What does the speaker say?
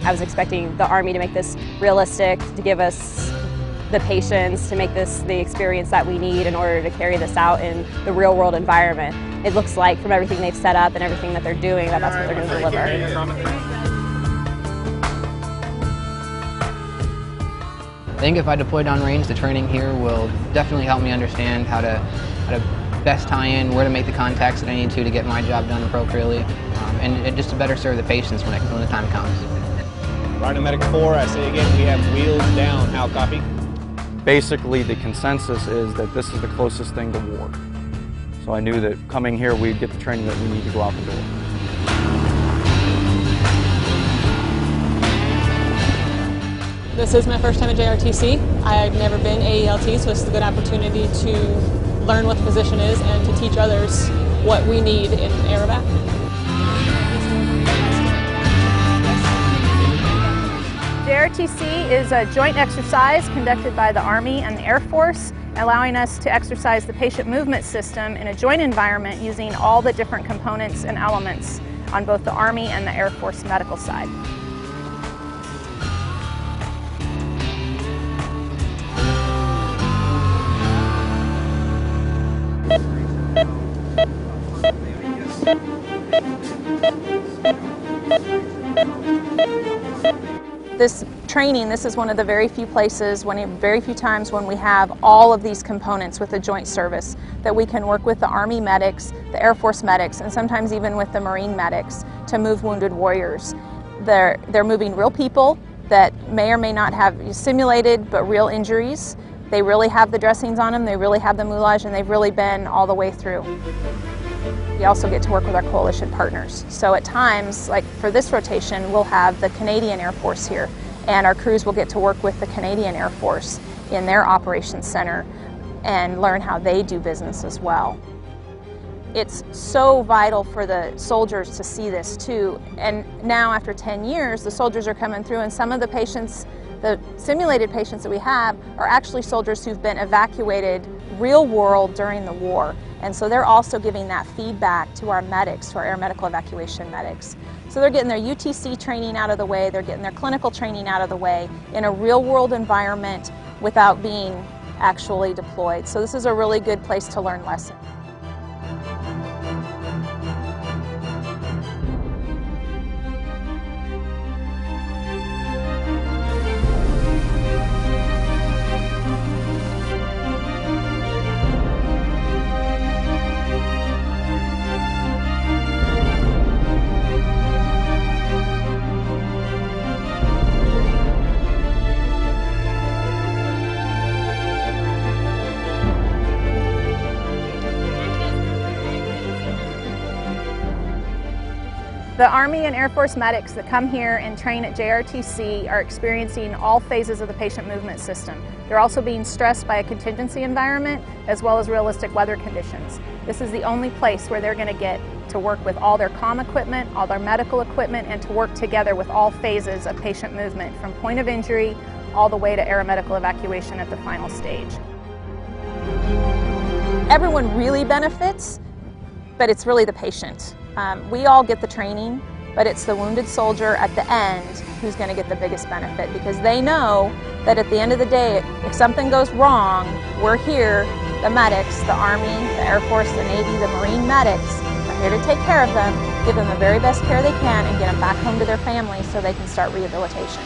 I was expecting the Army to make this realistic, to give us the patience, to make this the experience that we need in order to carry this out in the real world environment. It looks like from everything they've set up and everything that they're doing that that's what they're going to deliver. I think if I deploy downrange, the training here will definitely help me understand how to best tie in, where to make the contacts that I need to get my job done appropriately, and just to better serve the patients when the time comes. Rhino Medic 4, I say again, we have wheels down. How copy? Basically, the consensus is that this is the closest thing to war. So I knew that coming here, we'd get the training that we need to go out the door. This is my first time at JRTC. I've never been AELT, so this is a good opportunity to learn what the position is and to teach others what we need in aerovac. JRTC is a joint exercise conducted by the Army and the Air Force, allowing us to exercise the patient movement system in a joint environment using all the different components and elements on both the Army and the Air Force medical side. This training, this is one of the very few places, very few times when we have all of these components with a joint service, that we can work with the Army medics, the Air Force medics, and sometimes even with the Marine medics to move wounded warriors. They're moving real people that may or may not have simulated but real injuries. They really have the dressings on them, they really have the moulage, and they've really been all the way through. We also get to work with our coalition partners. So at times, like for this rotation, we'll have the Canadian Air Force here, and our crews will get to work with the Canadian Air Force in their operations center and learn how they do business as well. It's so vital for the soldiers to see this too. And now after 10 years, the soldiers are coming through, and some of the patients, the simulated patients that we have, are actually soldiers who've been evacuated real world during the war. And so they're also giving that feedback to our medics, to our air medical evacuation medics. So they're getting their UTC training out of the way, they're getting their clinical training out of the way in a real world environment without being actually deployed. So this is a really good place to learn lessons. The Army and Air Force medics that come here and train at JRTC are experiencing all phases of the patient movement system. They're also being stressed by a contingency environment as well as realistic weather conditions. This is the only place where they're going to get to work with all their comm equipment, all their medical equipment, and to work together with all phases of patient movement from point of injury all the way to aeromedical evacuation at the final stage. Everyone really benefits, but it's really the patient. We all get the training, but it's the wounded soldier at the end who's going to get the biggest benefit, because they know that at the end of the day, if something goes wrong, we're here, the medics, the Army, the Air Force, the Navy, the Marine medics are here to take care of them, give them the very best care they can, and get them back home to their families so they can start rehabilitation.